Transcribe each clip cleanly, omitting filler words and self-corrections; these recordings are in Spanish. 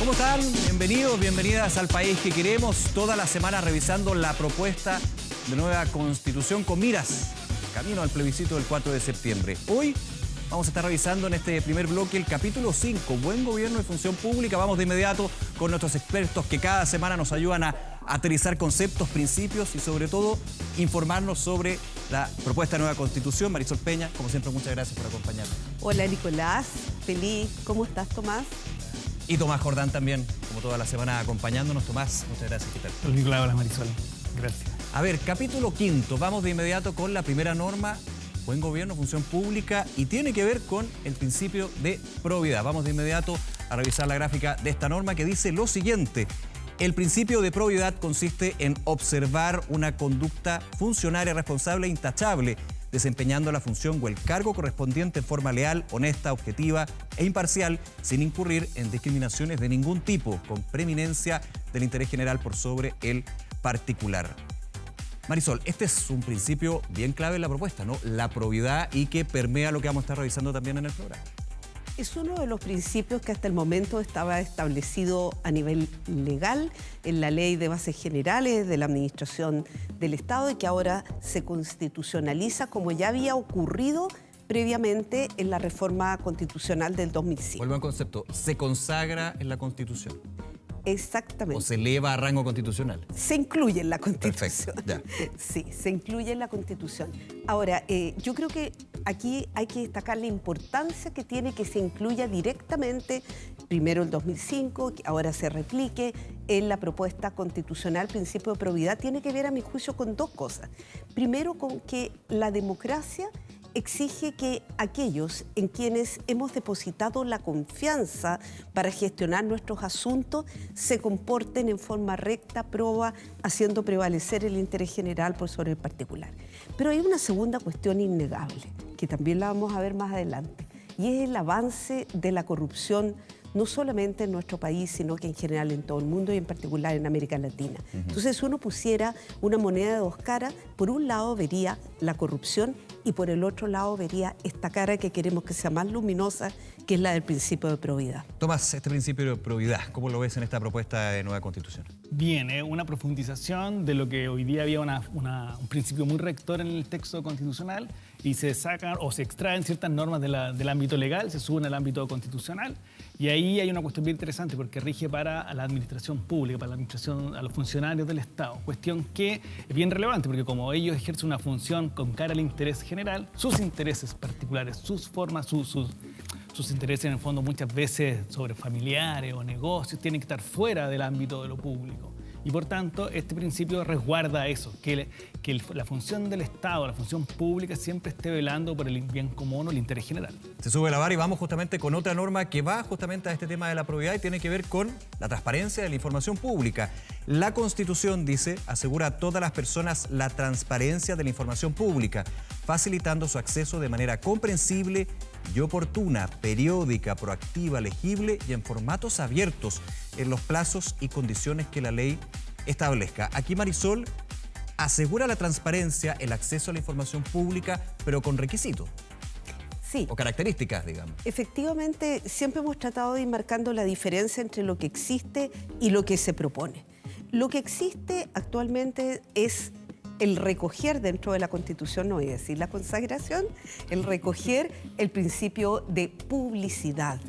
¿Cómo están? Bienvenidos, bienvenidas al país que queremos. Toda la semana revisando la propuesta de nueva constitución con miras camino al plebiscito del 4 de septiembre. Hoy vamos a estar revisando en este primer bloque el capítulo 5, Buen Gobierno y Función Pública. Vamos de inmediato con nuestros expertos que cada semana nos ayudan a aterrizar conceptos, principios y sobre todo informarnos sobre la propuesta de nueva constitución. Marisol Peña, como siempre, muchas gracias por acompañarnos. Hola Nicolás, feliz. ¿Cómo estás, Tomás? Y Tomás Jordán también, como toda la semana acompañándonos. Tomás, muchas gracias. ¿Qué tal? Hola Nicolás, hola Marisol. Gracias. A ver, capítulo 5. Vamos de inmediato con la primera norma, Buen Gobierno, Función Pública, y tiene que ver con el principio de probidad. Vamos de inmediato a revisar la gráfica de esta norma que dice lo siguiente. El principio de probidad consiste en observar una conducta funcionaria responsable e intachable, desempeñando la función o el cargo correspondiente en forma leal, honesta, objetiva e imparcial, sin incurrir en discriminaciones de ningún tipo, con preeminencia del interés general por sobre el particular. Marisol, este es un principio bien clave en la propuesta, ¿no? La probidad, y que permea lo que vamos a estar revisando también en el programa. Es uno de los principios que hasta el momento estaba establecido a nivel legal en la Ley de Bases Generales de la Administración del Estado y que ahora se constitucionaliza como ya había ocurrido previamente en la reforma constitucional del 2005. Vuelvo al concepto, ¿se consagra en la Constitución? Exactamente. ¿O se eleva a rango constitucional? Se incluye en la Constitución. Perfecto, ya. Sí, se incluye en la Constitución. Ahora, yo creo que aquí hay que destacar la importancia que tiene que se incluya directamente, primero el 2005, que ahora se replique en la propuesta constitucional, principio de probidad, tiene que ver, a mi juicio, con dos cosas. Primero, con que la democracia exige que aquellos en quienes hemos depositado la confianza para gestionar nuestros asuntos se comporten en forma recta, proba, haciendo prevalecer el interés general por sobre el particular. Pero hay una segunda cuestión innegable, que también la vamos a ver más adelante, y es el avance de la corrupción, no solamente en nuestro país, sino que en general en todo el mundo y en particular en América Latina. Entonces, si uno pusiera una moneda de dos caras, por un lado vería la corrupción y por el otro lado vería esta cara que queremos que sea más luminosa, que es la del principio de probidad. Tomás, este principio de probidad, ¿cómo lo ves en esta propuesta de nueva constitución? Bien, una profundización de lo que hoy día había un principio muy rector en el texto constitucional y se sacan o se extraen ciertas normas del ámbito legal, se suben al ámbito constitucional, y ahí hay una cuestión bien interesante porque rige para la administración pública, para la administración a los funcionarios del Estado, cuestión que es bien relevante porque como ellos ejercen una función con cara al interés general, sus intereses particulares, sus formas, sus intereses en el fondo muchas veces sobre familiares o negocios tienen que estar fuera del ámbito de lo público. Y por tanto, este principio resguarda eso, que la función del Estado, la función pública, siempre esté velando por el bien común o el interés general. Se sube la vara y vamos justamente con otra norma que va justamente a este tema de la probidad y tiene que ver con la transparencia de la información pública. La Constitución, dice, asegura a todas las personas la transparencia de la información pública, facilitando su acceso de manera comprensible y oportuna, periódica, proactiva, legible y en formatos abiertos en los plazos y condiciones que la ley establezca. Aquí Marisol asegura la transparencia, el acceso a la información pública, pero con requisitos. Sí. O características, digamos. Efectivamente, siempre hemos tratado de ir marcando la diferencia entre lo que existe y lo que se propone. Lo que existe actualmente es el recoger dentro de la Constitución, no voy a decir la consagración, el recoger el principio de publicidad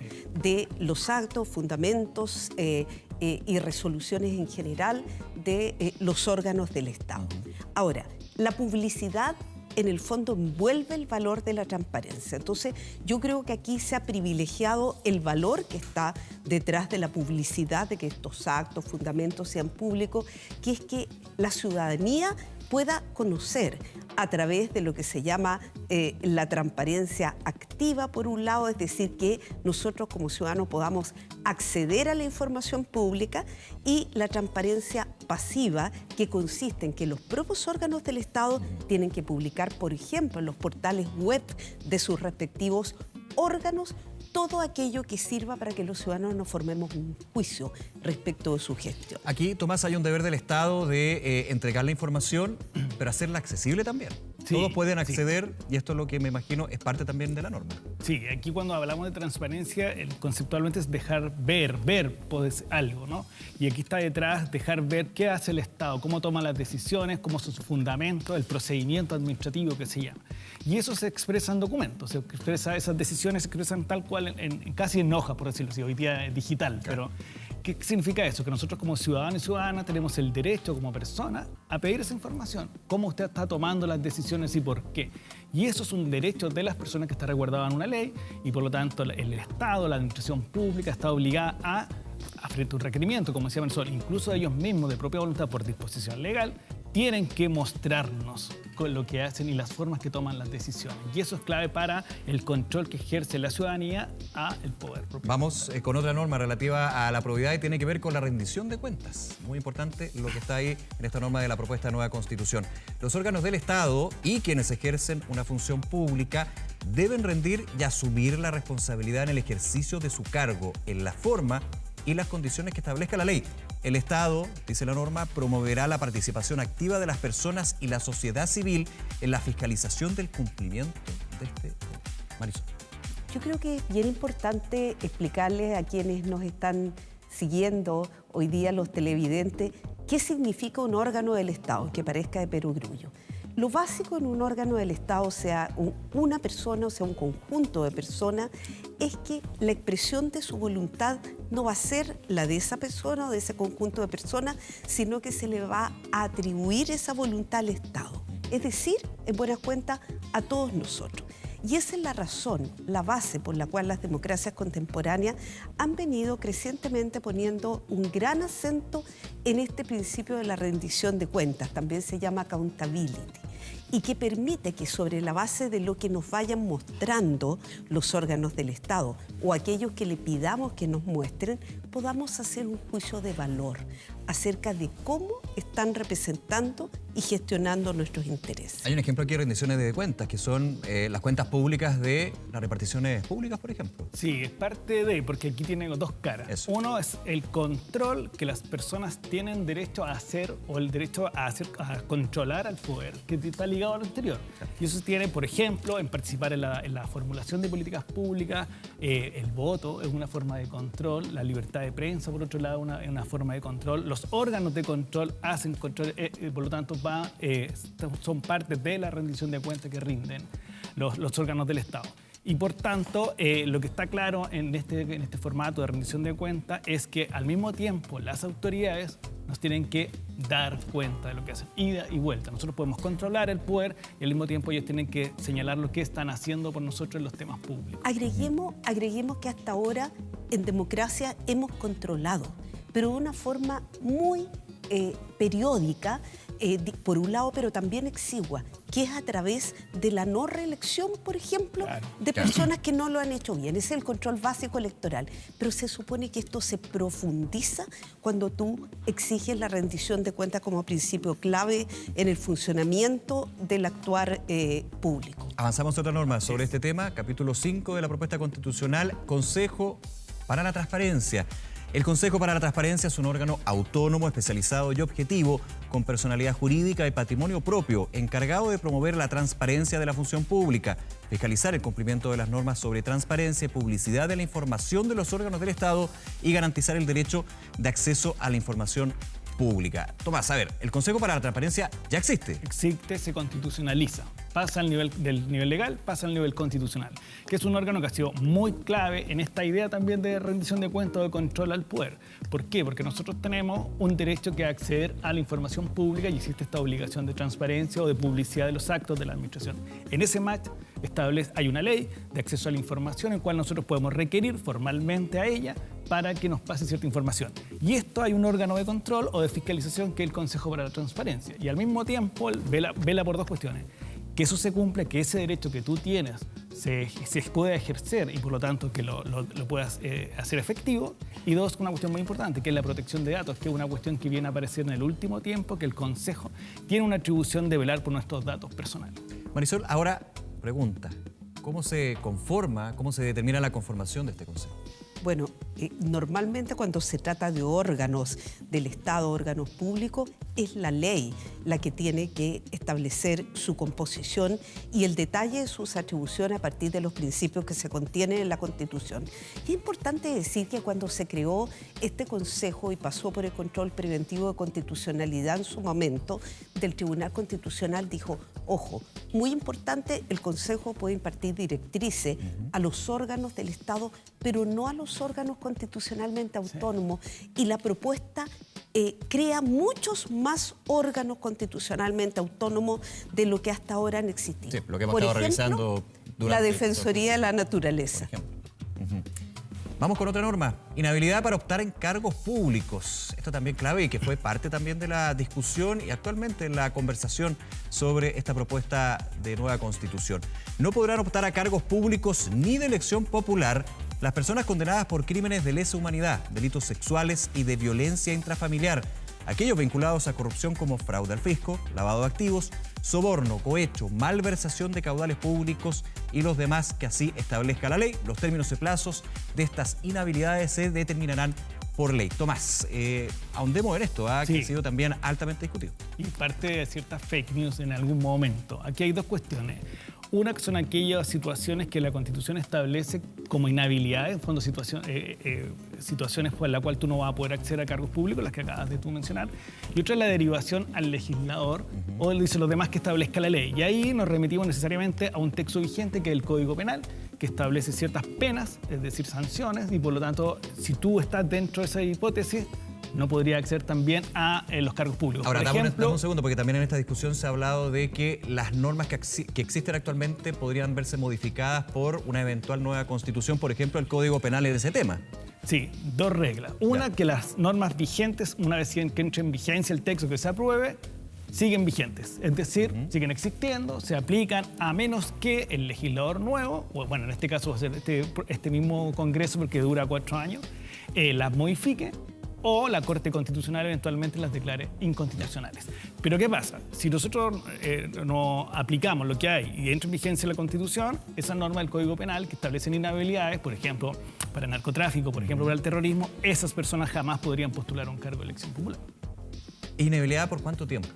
de los actos, fundamentos y resoluciones en general de los órganos del Estado. Ahora, la publicidad en el fondo envuelve el valor de la transparencia. Entonces, yo creo que aquí se ha privilegiado el valor que está detrás de la publicidad, de que estos actos, fundamentos sean públicos, que es que la ciudadanía pueda conocer a través de lo que se llama la transparencia activa, por un lado, es decir, que nosotros como ciudadanos podamos acceder a la información pública, y la transparencia pasiva, que consiste en que los propios órganos del Estado tienen que publicar, por ejemplo, en los portales web de sus respectivos órganos, todo aquello que sirva para que los ciudadanos nos formemos un juicio respecto de su gestión. Aquí, Tomás, hay un deber del Estado de entregar la información, pero hacerla accesible también. Sí, todos pueden sí. acceder y esto es lo que me imagino es parte también de la norma. Sí, aquí cuando hablamos de transparencia, conceptualmente es dejar ver pues, algo, ¿no? Y aquí está detrás dejar ver qué hace el Estado, cómo toma las decisiones, cómo son sus fundamentos, el procedimiento administrativo que se llama. Y eso se expresa en documentos, esas decisiones se expresan tal cual, casi en hoja, por decirlo así, hoy día es digital, Claro. pero ¿qué significa eso? Que nosotros como ciudadanos y ciudadanas tenemos el derecho como persona a pedir esa información. Cómo usted está tomando las decisiones y por qué. Y eso es un derecho de las personas que está resguardado en una ley y por lo tanto el Estado, la administración pública está obligada a frente a un requerimiento, como decía Marisol, incluso ellos mismos de propia voluntad por disposición legal, tienen que mostrarnos con lo que hacen y las formas que toman las decisiones. Y eso es clave para el control que ejerce la ciudadanía a el poder propio. Vamos con otra norma relativa a la probidad y tiene que ver con la rendición de cuentas. Muy importante lo que está ahí en esta norma de la propuesta de nueva Constitución. Los órganos del Estado y quienes ejercen una función pública deben rendir y asumir la responsabilidad en el ejercicio de su cargo en la forma y las condiciones que establezca la ley. El Estado, dice la norma, promoverá la participación activa de las personas y la sociedad civil en la fiscalización del cumplimiento de este. Marisol. Yo creo que es bien importante explicarles a quienes nos están siguiendo hoy día, los televidentes, qué significa un órgano del Estado, que parezca de perogrullo. Lo básico en un órgano del Estado, sea una persona o sea un conjunto de personas, es que la expresión de su voluntad no va a ser la de esa persona o de ese conjunto de personas, sino que se le va a atribuir esa voluntad al Estado. Es decir, en buenas cuentas, a todos nosotros. Y esa es la razón, la base por la cual las democracias contemporáneas han venido crecientemente poniendo un gran acento en este principio de la rendición de cuentas, también se llama accountability, y que permite que sobre la base de lo que nos vayan mostrando los órganos del Estado o aquellos que le pidamos que nos muestren, podamos hacer un juicio de valor acerca de cómo están representando y gestionando nuestros intereses. Hay un ejemplo aquí de rendiciones de cuentas, que son las cuentas públicas de las reparticiones públicas, por ejemplo. Sí, es parte de, porque aquí tiene dos caras. Eso. Uno es el control que las personas tienen derecho a hacer o el derecho a controlar al poder, que está ligado al anterior. Y eso se tiene, por ejemplo, en participar en la formulación de políticas públicas, el voto es una forma de control, la libertad de prensa, por otro lado, es una forma de control. Los órganos de control hacen control, por lo tanto, son parte de la rendición de cuentas que rinden los órganos del Estado. Y por tanto, lo que está claro en este formato de rendición de cuentas es que al mismo tiempo las autoridades nos tienen que dar cuenta de lo que hacen, ida y vuelta. Nosotros podemos controlar el poder y al mismo tiempo ellos tienen que señalar lo que están haciendo por nosotros en los temas públicos. Agreguemos que hasta ahora en democracia hemos controlado, pero de una forma muy periódica, por un lado, pero también exigua, que es a través de la no reelección, por ejemplo, Claro. de personas que no lo han hecho bien. Ese es el control básico electoral. Pero se supone que esto se profundiza cuando tú exiges la rendición de cuentas como principio clave en el funcionamiento del actuar público. Avanzamos a otra norma sobre este tema, capítulo 5 de la propuesta constitucional, Consejo para la Transparencia. El Consejo para la Transparencia es un órgano autónomo, especializado y objetivo, con personalidad jurídica y patrimonio propio, encargado de promover la transparencia de la función pública, fiscalizar el cumplimiento de las normas sobre transparencia y publicidad de la información de los órganos del Estado y garantizar el derecho de acceso a la información pública. Tomás, a ver, el Consejo para la Transparencia ya existe. Existe, se constitucionaliza. Pasa al nivel del nivel legal, pasa al nivel constitucional, que es un órgano que ha sido muy clave en esta idea también de rendición de cuentas o de control al poder. ¿Por qué? Porque nosotros tenemos un derecho que es acceder a la información pública y existe esta obligación de transparencia o de publicidad de los actos de la administración. En ese match hay una ley de acceso a la información en la cual nosotros podemos requerir formalmente a ella para que nos pase cierta información. Y esto hay un órgano de control o de fiscalización que es el Consejo para la Transparencia. Y al mismo tiempo vela por dos cuestiones. Que eso se cumpla, que ese derecho que tú tienes se pueda ejercer y por lo tanto que lo puedas hacer efectivo. Y dos, una cuestión muy importante, que es la protección de datos, que es una cuestión que viene a aparecer en el último tiempo, que el Consejo tiene una atribución de velar por nuestros datos personales. Marisol, ahora pregunta, ¿cómo se conforma, cómo se determina la conformación de este Consejo? Bueno, normalmente cuando se trata de órganos del Estado, órganos públicos, es la ley la que tiene que establecer su composición y el detalle de sus atribuciones a partir de los principios que se contienen en la Constitución. Y es importante decir que cuando se creó este Consejo y pasó por el control preventivo de constitucionalidad en su momento, del Tribunal Constitucional dijo, ojo, muy importante, el Consejo puede impartir directrices a los órganos del Estado, pero no a los órganos constitucionalmente autónomos. Y la propuesta crea muchos más órganos constitucionalmente autónomos de lo que hasta ahora han existido. Sí, lo que hemos Por estado ejemplo, revisando durante... la Defensoría de la Naturaleza. Vamos con otra norma, inhabilidad para optar en cargos públicos. Esto también clave y que fue parte también de la discusión y actualmente en la conversación sobre esta propuesta de nueva constitución. No podrán optar a cargos públicos ni de elección popular las personas condenadas por crímenes de lesa humanidad, delitos sexuales y de violencia intrafamiliar, aquellos vinculados a corrupción como fraude al fisco, lavado de activos, soborno, cohecho, malversación de caudales públicos y los demás que así establezca la ley. Los términos y plazos de estas inhabilidades se determinarán por ley. Tomás, ahondemos en esto, que ha sido también altamente discutido. Y parte de ciertas fake news en algún momento. Aquí hay dos cuestiones. Una que son aquellas situaciones que la Constitución establece como inhabilidades, en fondo situaciones por las cuales tú no vas a poder acceder a cargos públicos, las que acabas de tú mencionar. Y otra es la derivación al legislador o dice los demás que establezca la ley. Y ahí nos remitimos necesariamente a un texto vigente que es el Código Penal, que establece ciertas penas, es decir, sanciones, y por lo tanto, si tú estás dentro de esa hipótesis, no podría acceder también a los cargos públicos. Ahora, dame un segundo, porque también en esta discusión se ha hablado de que las normas que existen actualmente podrían verse modificadas por una eventual nueva constitución, por ejemplo, el Código Penal en ese tema. Sí, dos reglas. Una, que las normas vigentes, una vez que entre en vigencia el texto que se apruebe, siguen vigentes. Es decir, siguen existiendo, se aplican a menos que el legislador nuevo, o bueno, en este caso va a ser este mismo Congreso porque dura 4 años, las modifique o la Corte Constitucional eventualmente las declare inconstitucionales. Pero ¿qué pasa? Si nosotros no aplicamos lo que hay y entra en vigencia la Constitución, esa norma del Código Penal que establecen inhabilidades, por ejemplo, para narcotráfico, por ejemplo, para el terrorismo, esas personas jamás podrían postular a un cargo de elección popular. ¿Inhabilidad por cuánto tiempo?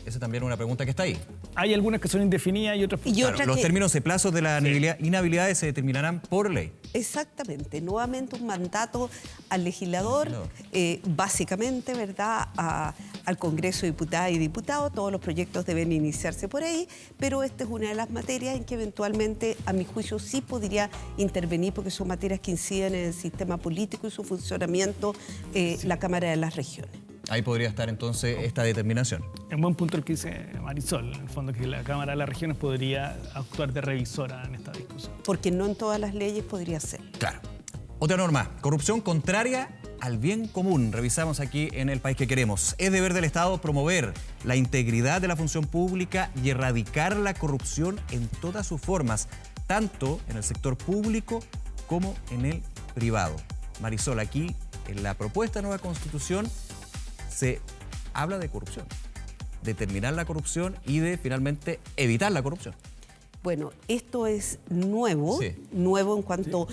Esa también es una pregunta que está ahí. Hay algunas que son indefinidas y otras... Claro, los términos y plazos de la inhabilidad se determinarán por ley. Exactamente, nuevamente un mandato al legislador, básicamente, ¿verdad?, al Congreso de Diputadas y Diputados. Todos los proyectos deben iniciarse por ahí, pero esta es una de las materias en que eventualmente, a mi juicio, sí podría intervenir, porque son materias que inciden en el sistema político y su funcionamiento, la Cámara de las Regiones. Ahí podría estar entonces esta determinación. Es un buen punto el que dice Marisol, en el fondo, que la Cámara de las Regiones podría actuar de revisora en esta discusión. Porque no en todas las leyes podría ser. Claro. Otra norma, corrupción contraria al bien común. Revisamos aquí en El País que Queremos. Es deber del Estado promover la integridad de la función pública y erradicar la corrupción en todas sus formas, tanto en el sector público como en el privado. Marisol, aquí en la propuesta de nueva Constitución se habla de corrupción, de terminar la corrupción y de finalmente evitar la corrupción. Bueno, esto es nuevo, nuevo en cuanto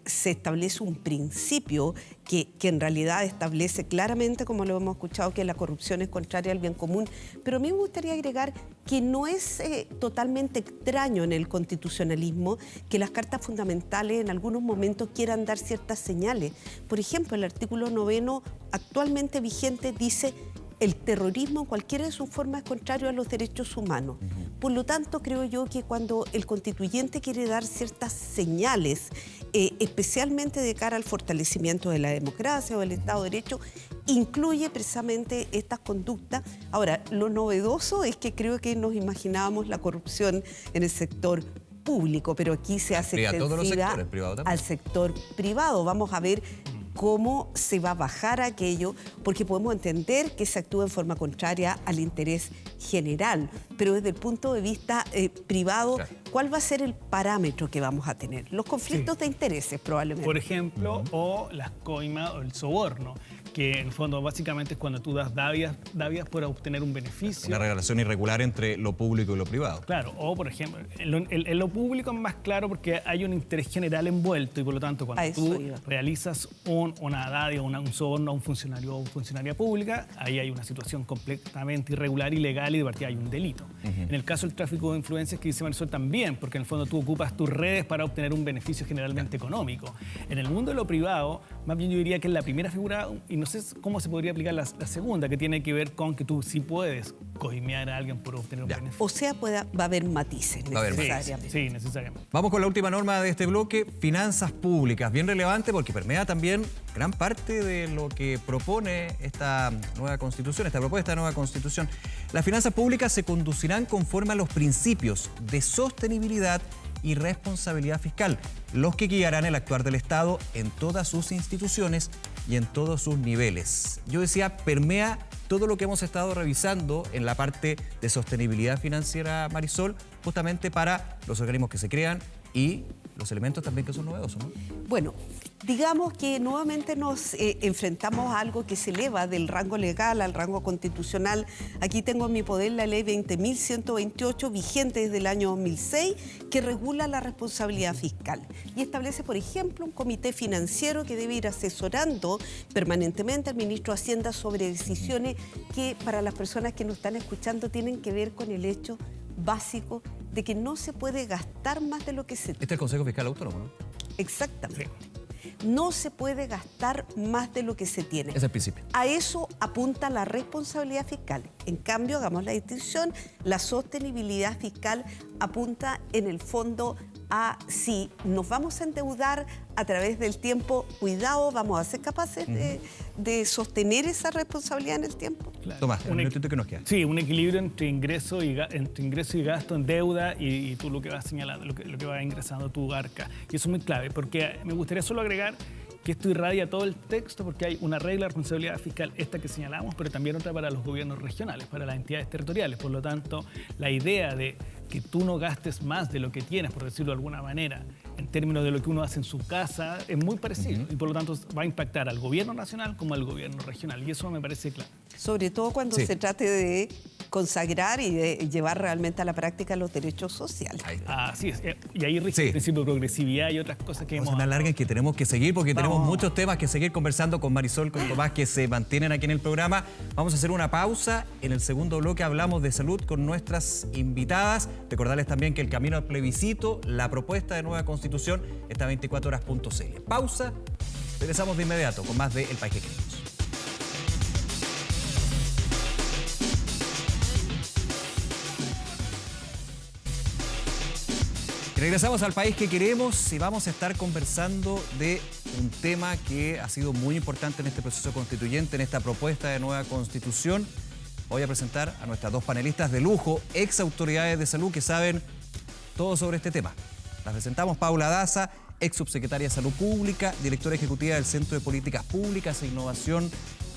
se establece un principio que en realidad establece claramente, como lo hemos escuchado, que la corrupción es contraria al bien común. Pero a mí me gustaría agregar que no es totalmente extraño en el constitucionalismo que las cartas fundamentales en algunos momentos quieran dar ciertas señales. Por ejemplo, el artículo 9 actualmente vigente dice: el terrorismo en cualquiera de sus formas es contrario a los derechos humanos. Por lo tanto, creo yo que cuando el constituyente quiere dar ciertas señales, especialmente de cara al fortalecimiento de la democracia o del Estado de Derecho, incluye precisamente estas conductas. Ahora, lo novedoso es que creo que nos imaginábamos la corrupción en el sector público, pero aquí se hace extensiva al sector privado. Vamos a ver cómo se va a bajar aquello, porque podemos entender que se actúa en forma contraria al interés general, pero desde el punto de vista privado, ¿cuál va a ser el parámetro que vamos a tener? Los conflictos de intereses, probablemente. Por ejemplo, o las coimas o el soborno, que en el fondo básicamente es cuando tú das dádivas por obtener un beneficio. Una relación irregular entre lo público y lo privado. Claro, o por ejemplo, en lo público es más claro porque hay un interés general envuelto y por lo tanto cuando tú realizas una dádiva, un soborno a un funcionario o funcionaria pública, ahí hay una situación completamente irregular, ilegal y de partida hay un delito. En el caso del tráfico de influencias que dice Marisol también, porque en el fondo tú ocupas tus redes para obtener un beneficio generalmente económico. En el mundo de lo privado, más bien yo diría que es la primera figura, y no sé cómo se podría aplicar la segunda, que tiene que ver con que tú sí puedes coimear a alguien por obtener un beneficio. O sea, va a haber matices necesariamente. Sí, necesariamente. Vamos con la última norma de este bloque, finanzas públicas. Bien relevante porque permea también gran parte de lo que propone esta nueva constitución, esta propuesta de nueva constitución. Las finanzas públicas se conducirán conforme a los principios de sostenibilidad y responsabilidad fiscal, los que guiarán el actuar del Estado en todas sus instituciones y en todos sus niveles. Yo decía, permea todo lo que hemos estado revisando en la parte de sostenibilidad financiera, Marisol, justamente para los organismos que se crean y los elementos también que son novedosos, ¿no? Bueno, digamos que nuevamente nos enfrentamos a algo que se eleva del rango legal al rango constitucional. Aquí tengo en mi poder la ley 20.128, vigente desde el año 2006, que regula la responsabilidad fiscal y establece, por ejemplo, un comité financiero que debe ir asesorando permanentemente al ministro de Hacienda sobre decisiones que para las personas que nos están escuchando tienen que ver con el hecho básico de que no se puede gastar más de lo que se tiene. Este es el Consejo Fiscal Autónomo, ¿no? Exactamente. Sí. No se puede gastar más de lo que se tiene. Es el principio. A eso apunta la responsabilidad fiscal. En cambio, hagamos la distinción, la sostenibilidad fiscal apunta en el fondo a si nos vamos a endeudar a través del tiempo, cuidado, vamos a ser capaces de sostener esa responsabilidad en el tiempo. Claro. Tomás, un minutito que nos queda. Sí, un equilibrio entre ingreso y gasto, en deuda y tú lo que vas señalando, lo que va ingresando tu arca. Y eso es muy clave, porque me gustaría solo agregar que esto irradia todo el texto porque hay una regla de responsabilidad fiscal, esta que señalamos, pero también otra para los gobiernos regionales, para las entidades territoriales. Por lo tanto, la idea de que tú no gastes más de lo que tienes, por decirlo de alguna manera, en términos de lo que uno hace en su casa, es muy parecido. Y por lo tanto va a impactar al gobierno nacional como al gobierno regional. Y eso me parece claro. Sobre todo cuando se trate de consagrar y de llevar realmente a la práctica los derechos sociales. Así es. Y ahí rige el principio de progresividad y otras cosas que hemos... Es una larga que tenemos que seguir porque tenemos muchos temas que seguir conversando con Marisol, con Tomás, que se mantienen aquí en el programa. Vamos a hacer una pausa. En el segundo bloque hablamos de salud con nuestras invitadas. Recordarles también que el camino al plebiscito, la propuesta de nueva constitución, está en 24horas.cl. Pausa. Regresamos de inmediato con más de El País que Queremos. Regresamos al País que Queremos y vamos a estar conversando de un tema que ha sido muy importante en este proceso constituyente, en esta propuesta de nueva constitución. Voy a presentar a nuestras dos panelistas de lujo, ex autoridades de salud que saben todo sobre este tema. Las presentamos: Paula Daza, ex subsecretaria de Salud Pública, directora ejecutiva del Centro de Políticas Públicas e Innovación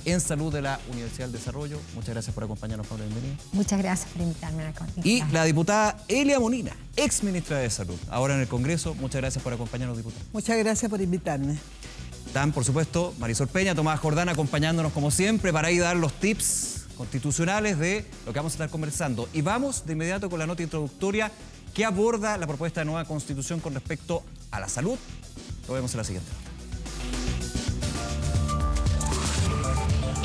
en Salud de la Universidad del Desarrollo. Muchas gracias por acompañarnos, Paula. Bienvenida. Muchas gracias por invitarme a la conferencia. Y la diputada Elia Molina, ex ministra de Salud, ahora en el Congreso. Muchas gracias por acompañarnos, diputada. Muchas gracias por invitarme. Están, por supuesto, Marisol Peña, Tomás Jordán acompañándonos como siempre para ir a dar los tips constitucionales de lo que vamos a estar conversando. Y vamos de inmediato con la nota introductoria que aborda la propuesta de nueva constitución con respecto a la salud. Lo vemos en la siguiente nota.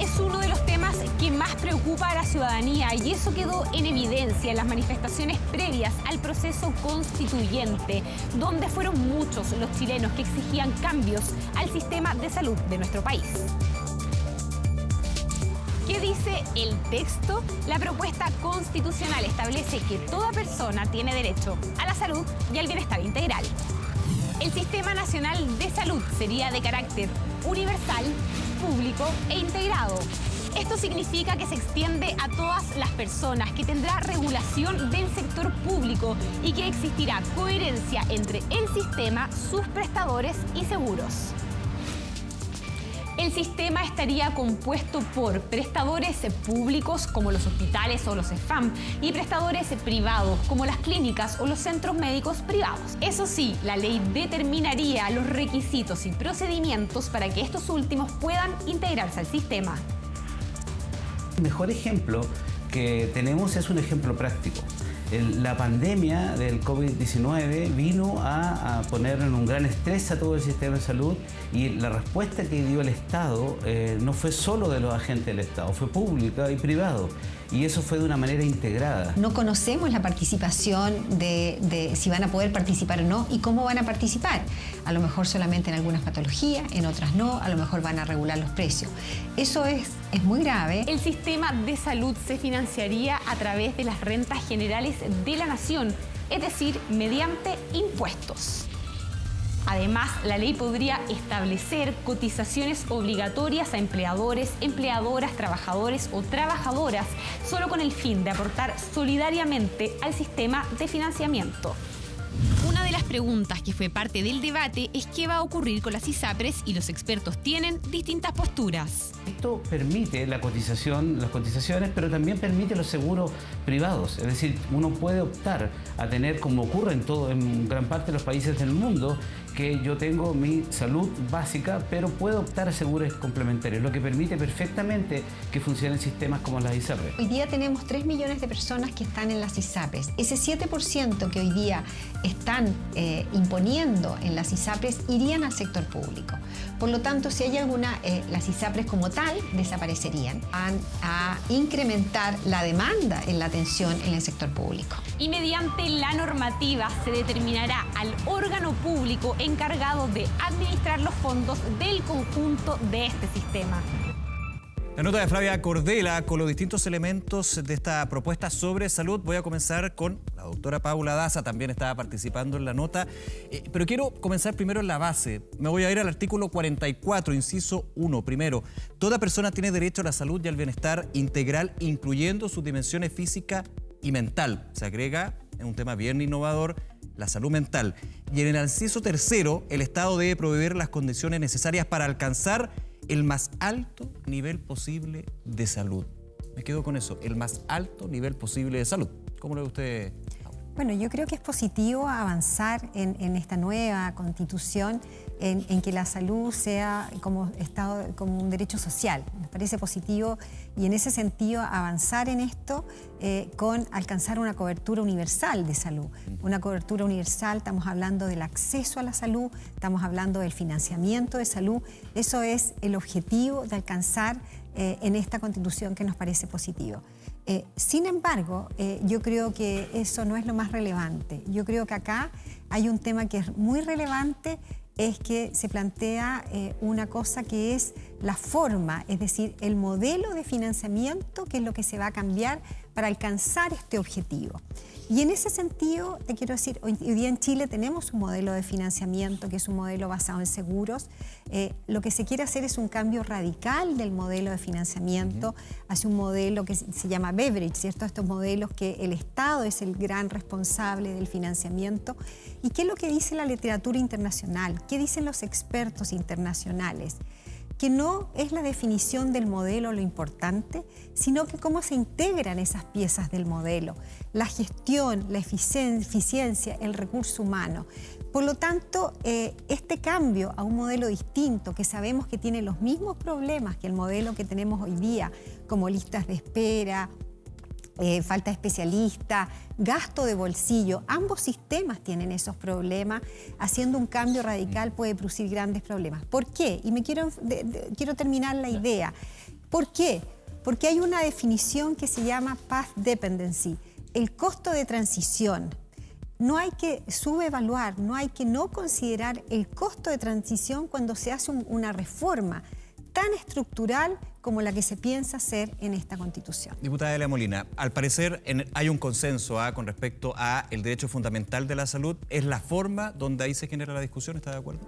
Es uno de los temas que más preocupa a la ciudadanía y eso quedó en evidencia en las manifestaciones previas al proceso constituyente, donde fueron muchos los chilenos que exigían cambios al sistema de salud de nuestro país. ¿Qué dice el texto? La propuesta constitucional establece que toda persona tiene derecho a la salud y al bienestar integral. El Sistema Nacional de Salud sería de carácter universal, público e integrado. Esto significa que se extiende a todas las personas, que tendrá regulación del sector público y que existirá coherencia entre el sistema, sus prestadores y seguros. El sistema estaría compuesto por prestadores públicos como los hospitales o los EFAM y prestadores privados como las clínicas o los centros médicos privados. Eso sí, la ley determinaría los requisitos y procedimientos para que estos últimos puedan integrarse al sistema. El mejor ejemplo que tenemos es un ejemplo práctico. La pandemia del COVID-19 vino a poner en un gran estrés a todo el sistema de salud, y la respuesta que dio el Estado no fue solo de los agentes del Estado, fue pública y privado. Y eso fue de una manera integrada. No conocemos la participación de si van a poder participar o no y cómo van a participar. A lo mejor solamente en algunas patologías, en otras no, a lo mejor van a regular los precios. Eso es muy grave. El sistema de salud se financiaría a través de las rentas generales de la nación, es decir, mediante impuestos. Además, la ley podría establecer cotizaciones obligatorias a empleadores, empleadoras, trabajadores o trabajadoras, solo con el fin de aportar solidariamente al sistema de financiamiento. Una de las preguntas que fue parte del debate es qué va a ocurrir con las ISAPRES, y los expertos tienen distintas posturas. Esto permite la cotización, las cotizaciones, pero también permite los seguros privados. Es decir, uno puede optar a tener, como ocurre en gran parte de los países del mundo, que yo tengo mi salud básica, pero puedo optar a seguros complementarios, lo que permite perfectamente que funcionen sistemas como las ISAPRES. Hoy día tenemos 3 millones de personas que están en las ISAPRES. Ese 7% que hoy día están imponiendo en las ISAPRES irían al sector público. Por lo tanto, si hay alguna, las ISAPRES como tal desaparecerían. Van a incrementar la demanda en la atención en el sector público. Y mediante la normativa se determinará al órgano público encargado de administrar los fondos del conjunto de este sistema. La nota de Flavia Cordela con los distintos elementos de esta propuesta sobre salud. Voy a comenzar con la doctora Paula Daza, también estaba participando en la nota, pero quiero comenzar primero en la base. Me voy a ir al artículo 44, inciso 1. Primero, toda persona tiene derecho a la salud y al bienestar integral, incluyendo sus dimensiones física y mental. Se agrega, en un tema bien innovador, la salud mental. Y en el inciso tercero, el Estado debe proveer las condiciones necesarias para alcanzar el más alto nivel posible de salud. Me quedo con eso, el más alto nivel posible de salud. ¿Cómo lo ve usted? Bueno, yo creo que es positivo avanzar en esta nueva constitución en que la salud sea como un derecho social. Me parece positivo y en ese sentido avanzar en esto con alcanzar una cobertura universal de salud. Una cobertura universal, estamos hablando del acceso a la salud, estamos hablando del financiamiento de salud. Eso es el objetivo de alcanzar en esta constitución, que nos parece positivo. Sin embargo, yo creo que eso no es lo más relevante. Yo creo que acá hay un tema que es muy relevante, es que se plantea una cosa que es la forma, es decir, el modelo de financiamiento, que es lo que se va a cambiar para alcanzar este objetivo. Y en ese sentido, te quiero decir, hoy día en Chile tenemos un modelo de financiamiento que es un modelo basado en seguros. Lo que se quiere hacer es un cambio radical del modelo de financiamiento hacia un modelo que se llama beverage, ¿cierto? Estos modelos que el Estado es el gran responsable del financiamiento. ¿Y qué es lo que dice la literatura internacional? ¿Qué dicen los expertos internacionales? Que no es la definición del modelo lo importante, sino que cómo se integran esas piezas del modelo, la gestión, la eficiencia, el recurso humano. Por lo tanto, este cambio a un modelo distinto, que sabemos que tiene los mismos problemas que el modelo que tenemos hoy día, como listas de espera, falta de especialista, gasto de bolsillo, ambos sistemas tienen esos problemas. Haciendo un cambio radical puede producir grandes problemas. ¿Por qué? Y quiero terminar la idea. ¿Por qué? Porque hay una definición que se llama path dependency, el costo de transición. No hay que subevaluar, no hay que no considerar el costo de transición cuando se hace una reforma tan estructural como la que se piensa hacer en esta Constitución. Diputada Elia Molina, al parecer hay un consenso con respecto a el derecho fundamental de la salud. ¿Es la forma donde ahí se genera la discusión? ¿Está de acuerdo?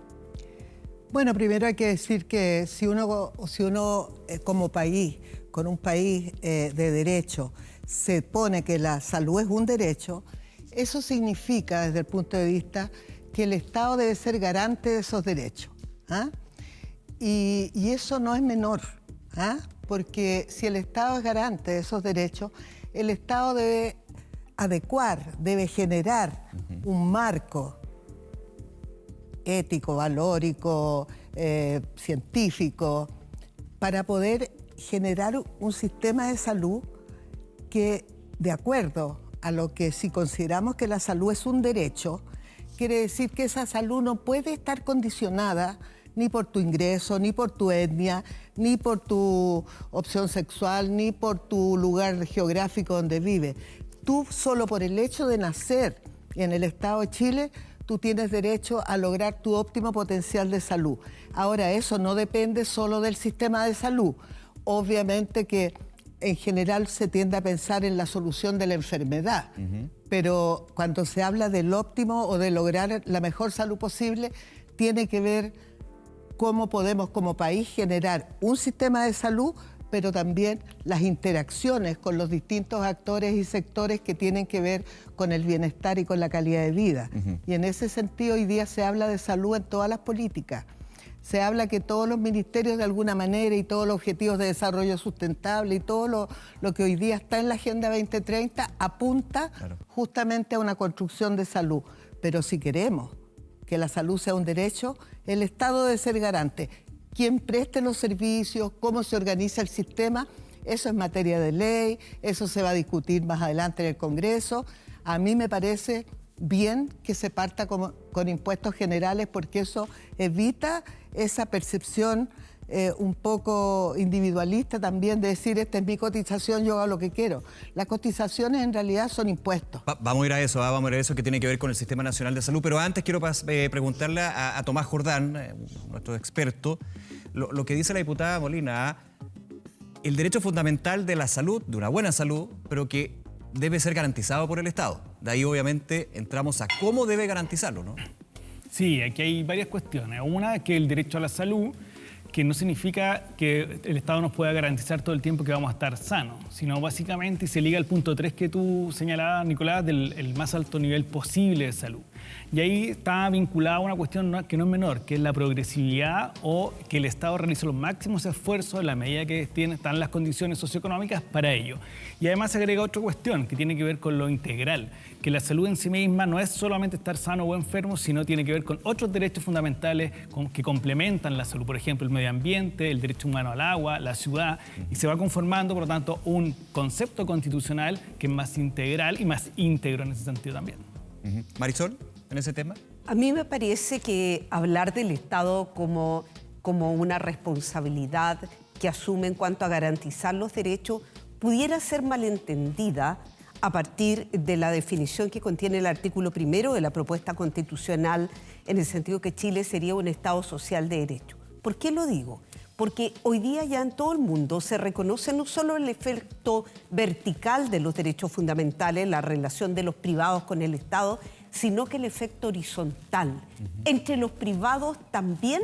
Bueno, primero hay que decir que si uno como país, con un país de derecho, se pone que la salud es un derecho, eso significa, desde el punto de vista, que el Estado debe ser garante de esos derechos. Y eso no es menor, ¿ah? Porque si el Estado es garante de esos derechos, el Estado debe adecuar, debe generar un marco ético, valórico, científico, para poder generar un sistema de salud que, de acuerdo a lo que si consideramos que la salud es un derecho, quiere decir que esa salud no puede estar condicionada ni por tu ingreso, ni por tu etnia, ni por tu opción sexual, ni por tu lugar geográfico donde vives. Tú, solo por el hecho de nacer en el Estado de Chile, tú tienes derecho a lograr tu óptimo potencial de salud. Ahora, eso no depende solo del sistema de salud. Obviamente que en general se tiende a pensar en la solución de la enfermedad, pero cuando se habla del óptimo o de lograr la mejor salud posible, tiene que ver cómo podemos como país generar un sistema de salud, pero también las interacciones con los distintos actores y sectores que tienen que ver con el bienestar y con la calidad de vida. Y en ese sentido hoy día se habla de salud en todas las políticas. Se habla que todos los ministerios de alguna manera y todos los objetivos de desarrollo sustentable y todo lo que hoy día está en la Agenda 2030 apunta justamente a una construcción de salud. Pero si queremos que la salud sea un derecho, el Estado debe ser garante. Quién preste los servicios, cómo se organiza el sistema, eso es materia de ley, eso se va a discutir más adelante en el Congreso. A mí me parece bien que se parta con impuestos generales porque eso evita esa percepción un poco individualista también de decir, esta es mi cotización, yo hago lo que quiero. Las cotizaciones en realidad son impuestos. Vamos a ir a eso, que tiene que ver con el Sistema Nacional de Salud, pero antes quiero preguntarle a Tomás Jordán, nuestro experto, lo que dice la diputada Molina, el derecho fundamental de la salud, de una buena salud, pero que debe ser garantizado por el Estado. De ahí obviamente entramos a cómo debe garantizarlo, ¿no? Sí, aquí hay varias cuestiones. Una, que el derecho a la salud, que no significa que el Estado nos pueda garantizar todo el tiempo que vamos a estar sanos, sino básicamente se liga al punto 3 que tú señalabas, Nicolás, del más alto nivel posible de salud. Y ahí está vinculada una cuestión que no es menor, que es la progresividad o que el Estado realice los máximos esfuerzos en la medida que están las condiciones socioeconómicas para ello. Y además se agrega otra cuestión que tiene que ver con lo integral, que la salud en sí misma no es solamente estar sano o enfermo, sino tiene que ver con otros derechos fundamentales que complementan la salud, por ejemplo, el medio ambiente, el derecho humano al agua, la ciudad, y se va conformando, por lo tanto, un concepto constitucional que es más integral y más íntegro en ese sentido también. Marisol, en ese tema. A mí me parece que hablar del Estado como una responsabilidad que asume en cuanto a garantizar los derechos pudiera ser malentendida a partir de la definición que contiene el artículo 1 de la propuesta constitucional, en el sentido que Chile sería un Estado social de derecho. ¿Por qué lo digo? Porque hoy día ya en todo el mundo se reconoce no solo el efecto vertical de los derechos fundamentales, la relación de los privados con el Estado, sino que el efecto horizontal. Entre los privados también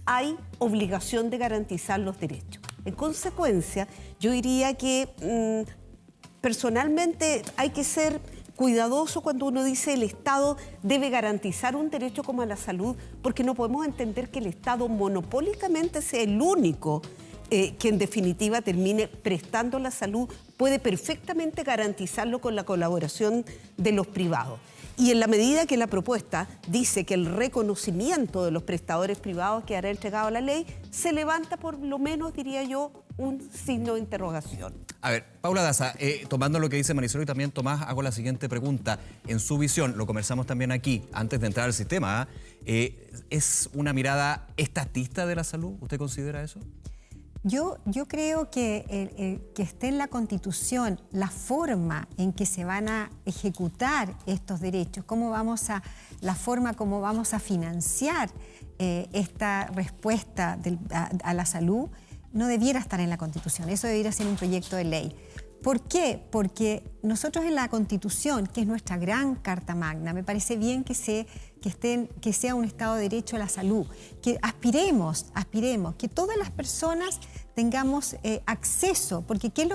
hay obligación de garantizar los derechos. En consecuencia, yo diría que personalmente hay que ser cuidadoso cuando uno dice el Estado debe garantizar un derecho como a la salud, porque no podemos entender que el Estado monopólicamente sea el único que en definitiva termine prestando la salud. Puede perfectamente garantizarlo con la colaboración de los privados. Y en la medida que la propuesta dice que el reconocimiento de los prestadores privados quedará entregado a la ley, se levanta por lo menos, diría yo, un signo de interrogación. A ver, Paula Daza, tomando lo que dice Marisol y también Tomás, hago la siguiente pregunta. En su visión, lo conversamos también aquí, antes de entrar al sistema, ¿es una mirada estatista de la salud? ¿Usted considera eso? Yo creo que esté en la Constitución la forma en que se van a ejecutar estos derechos, la forma como vamos a financiar esta respuesta a la salud, no debiera estar en la Constitución. Eso debiera ser un proyecto de ley. ¿Por qué? Porque nosotros en la Constitución, que es nuestra gran carta magna, me parece bien que sea un Estado de Derecho a la salud, que aspiremos, que todas las personas tengamos acceso, porque ¿qué es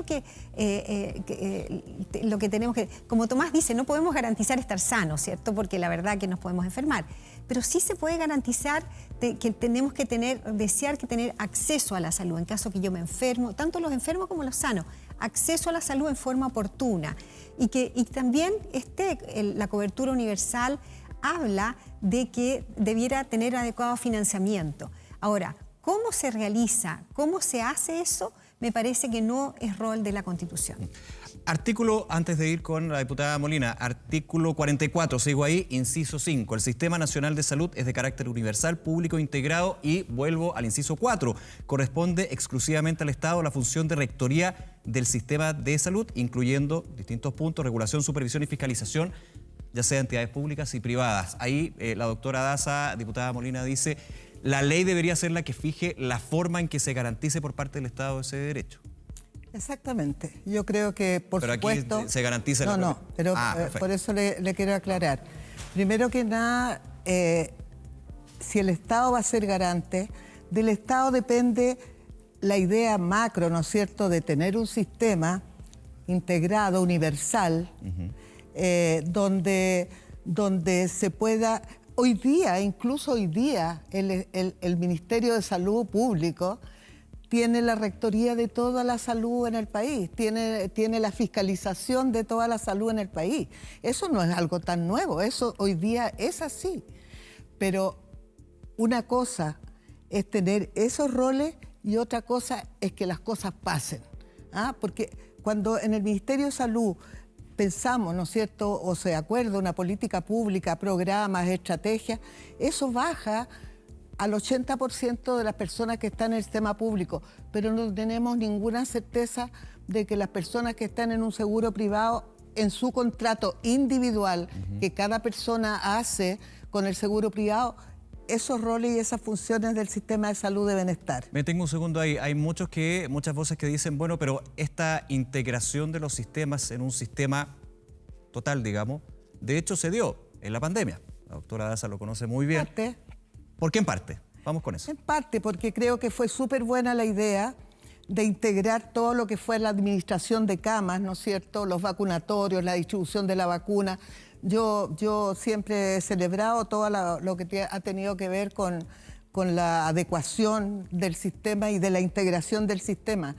lo que tenemos que...? Como Tomás dice, no podemos garantizar estar sanos, ¿cierto? Porque la verdad que nos podemos enfermar. pero sí se puede garantizar que tenemos que desear tener acceso a la salud en caso que yo me enfermo, tanto los enfermos como los sanos, acceso a la salud en forma oportuna y también la cobertura universal habla de que debiera tener adecuado financiamiento. Ahora, ¿cómo se realiza? ¿Cómo se hace eso? Me parece que no es rol de la Constitución. Artículo, antes de ir con la diputada Molina, artículo 44, sigo ahí, inciso 5. El Sistema Nacional de Salud es de carácter universal, público, integrado y vuelvo al inciso 4. Corresponde exclusivamente al Estado la función de rectoría del sistema de salud, incluyendo distintos puntos, regulación, supervisión y fiscalización, ya sea entidades públicas y privadas. Ahí la doctora Daza, diputada Molina, dice, la ley debería ser la que fije la forma en que se garantice por parte del Estado ese derecho. Exactamente. Yo creo que, por supuesto... Pero aquí se garantiza... No, pero por eso le quiero aclarar. Primero que nada, si el Estado va a ser garante, del Estado depende la idea macro, ¿no es cierto?, de tener un sistema integrado, universal, donde se pueda... Hoy día, incluso hoy día, el Ministerio de Salud Público tiene la rectoría de toda la salud en el país, tiene la fiscalización de toda la salud en el país. Eso no es algo tan nuevo, eso hoy día es así. Pero una cosa es tener esos roles y otra cosa es que las cosas pasen. Porque cuando en el Ministerio de Salud pensamos, ¿no es cierto?, o se acuerda una política pública, programas, estrategias, eso baja al 80% de las personas que están en el sistema público, pero no tenemos ninguna certeza de que las personas que están en un seguro privado, en su contrato individual que cada persona hace con el seguro privado, esos roles y esas funciones del sistema de salud deben estar. Me tengo un segundo ahí. Hay muchas voces que dicen, bueno, pero esta integración de los sistemas en un sistema total, digamos, de hecho se dio en la pandemia. La doctora Daza lo conoce muy bien. ¿Por qué en parte? Vamos con eso. En parte porque creo que fue súper buena la idea de integrar todo lo que fue la administración de camas, ¿no es cierto?, los vacunatorios, la distribución de la vacuna. Yo siempre he celebrado todo lo que ha tenido que ver con la adecuación del sistema y de la integración del sistema.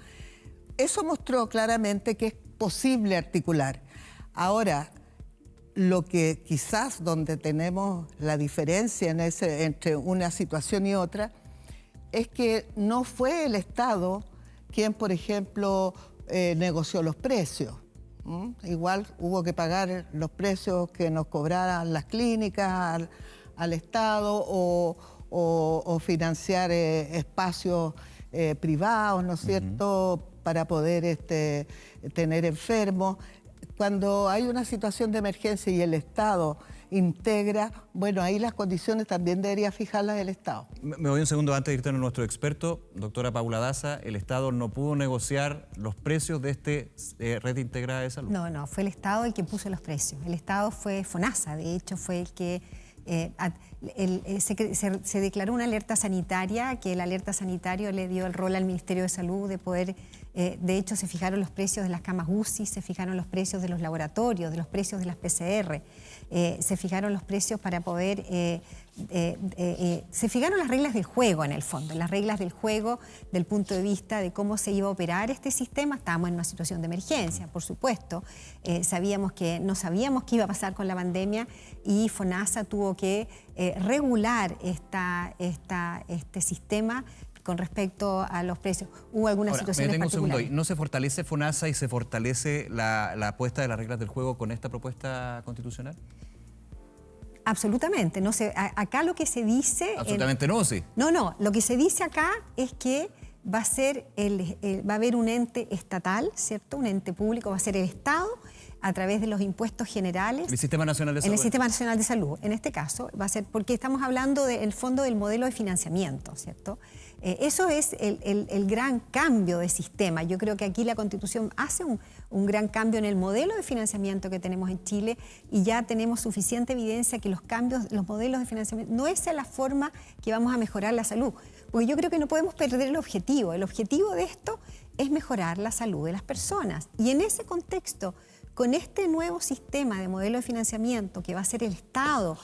Eso mostró claramente que es posible articular. Ahora, lo que quizás donde tenemos la diferencia entre una situación y otra es que no fue el Estado quien, por ejemplo, negoció los precios. Igual hubo que pagar los precios que nos cobraran las clínicas al Estado o financiar espacios privados, ¿no es cierto?, para poder tener enfermos. Cuando hay una situación de emergencia y el Estado integra, bueno, ahí las condiciones también debería fijarlas el Estado. Me voy un segundo antes de irte a nuestro experto. Doctora Paula Daza, el Estado no pudo negociar los precios de red integrada de salud. No, fue el Estado el que puso los precios. El Estado fue FONASA, de hecho fue el que se declaró una alerta sanitaria, que el alerta sanitario le dio el rol al Ministerio de Salud de poder, de hecho se fijaron los precios de las camas UCI, se fijaron los precios de los laboratorios, de los precios de las PCR, se fijaron los precios para poder, se fijaron las reglas del juego en el fondo, las reglas del juego del punto de vista de cómo se iba a operar este sistema. Estábamos en una situación de emergencia, por supuesto, no sabíamos qué iba a pasar con la pandemia y FONASA tuvo que regular este sistema con respecto a los precios. Hubo algunas situaciones particulares. ¿No se fortalece FONASA y se fortalece la apuesta de las reglas del juego con esta propuesta constitucional? Absolutamente. No sé, acá lo que se dice... Absolutamente no, sí. No, lo que se dice acá es que va a haber un ente estatal, ¿cierto? Un ente público, va a ser el Estado, a través de los impuestos generales. El Sistema Nacional de Salud. En el Sistema Nacional de Salud. En este caso va a ser, porque estamos hablando del fondo del modelo de financiamiento, ¿cierto? Eso es el gran cambio de sistema. Yo creo que aquí la Constitución hace un gran cambio en el modelo de financiamiento que tenemos en Chile y ya tenemos suficiente evidencia que los modelos de financiamiento, no es la forma que vamos a mejorar la salud. Porque yo creo que no podemos perder el objetivo. El objetivo de esto es mejorar la salud de las personas. Y en ese contexto, Con este nuevo sistema de modelo de financiamiento que va a ser el Estado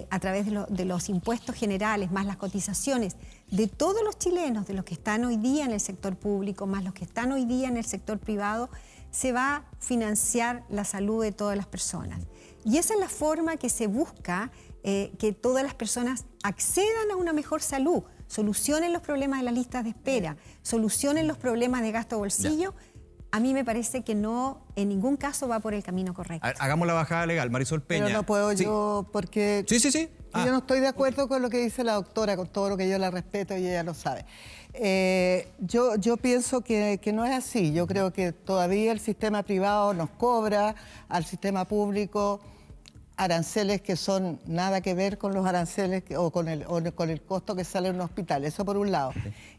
a través de los impuestos generales, más las cotizaciones de todos los chilenos, de los que están hoy día en el sector público, más los que están hoy día en el sector privado, se va a financiar la salud de todas las personas. Y esa es la forma que se busca que todas las personas accedan a una mejor salud, solucionen los problemas de las listas de espera, solucionen los problemas de gasto bolsillo. A mí me parece que no, en ningún caso va por el camino correcto. Hagamos la bajada legal, Marisol Peña. Pero no puedo yo, porque Sí. yo no estoy de acuerdo con lo que dice la doctora, con todo lo que yo la respeto y ella lo sabe. Yo pienso que no es así. Yo creo que todavía el sistema privado nos cobra al sistema público aranceles que son nada que ver con los aranceles o con el costo que sale en un hospital. Eso por un lado.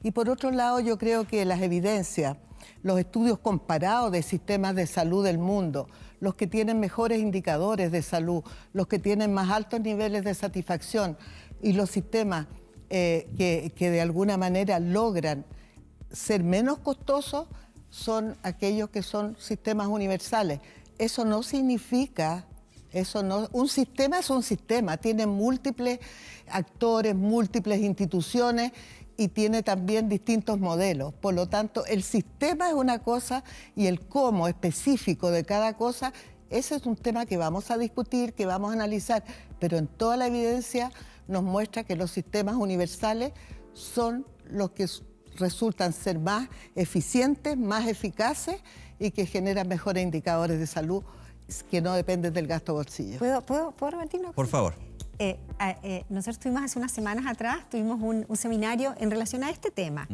Y por otro lado, yo creo que las evidencias, los estudios comparados de sistemas de salud del mundo, los que tienen mejores indicadores de salud, los que tienen más altos niveles de satisfacción y los sistemas que de alguna manera logran ser menos costosos son aquellos que son sistemas universales. Eso no significa... un sistema es un sistema, tiene múltiples actores, múltiples instituciones y tiene también distintos modelos. Por lo tanto, el sistema es una cosa y el cómo específico de cada cosa, ese es un tema que vamos a discutir, que vamos a analizar, pero en toda la evidencia nos muestra que los sistemas universales son los que resultan ser más eficientes, más eficaces y que generan mejores indicadores de salud que no dependen del gasto bolsillo. ¿Puedo repetir una cosa? Por favor. Nosotros tuvimos hace unas semanas atrás, tuvimos un seminario en relación a este tema,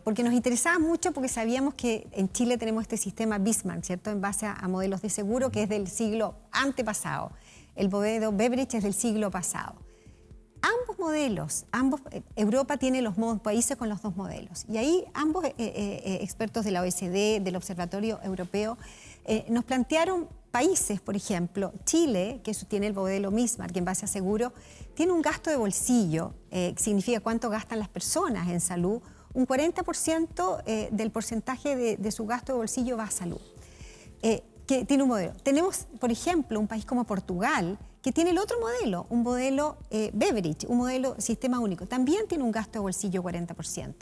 porque nos interesaba mucho porque sabíamos que en Chile tenemos este sistema Bismarck, ¿cierto? En base a modelos de seguro que es del siglo antepasado. El modelo Beveridge es del siglo pasado. Ambos modelos, Europa tiene los países con los dos modelos. Y ahí ambos expertos de la OECD, del Observatorio Europeo, nos plantearon países, por ejemplo, Chile, que tiene el modelo Bismarck en base a seguro, tiene un gasto de bolsillo, que significa cuánto gastan las personas en salud, un 40% del porcentaje de su gasto de bolsillo va a salud. Que tiene un modelo. Tenemos, por ejemplo, un país como Portugal, que tiene el otro modelo, un modelo Beveridge, un modelo sistema único. También tiene un gasto de bolsillo 40%.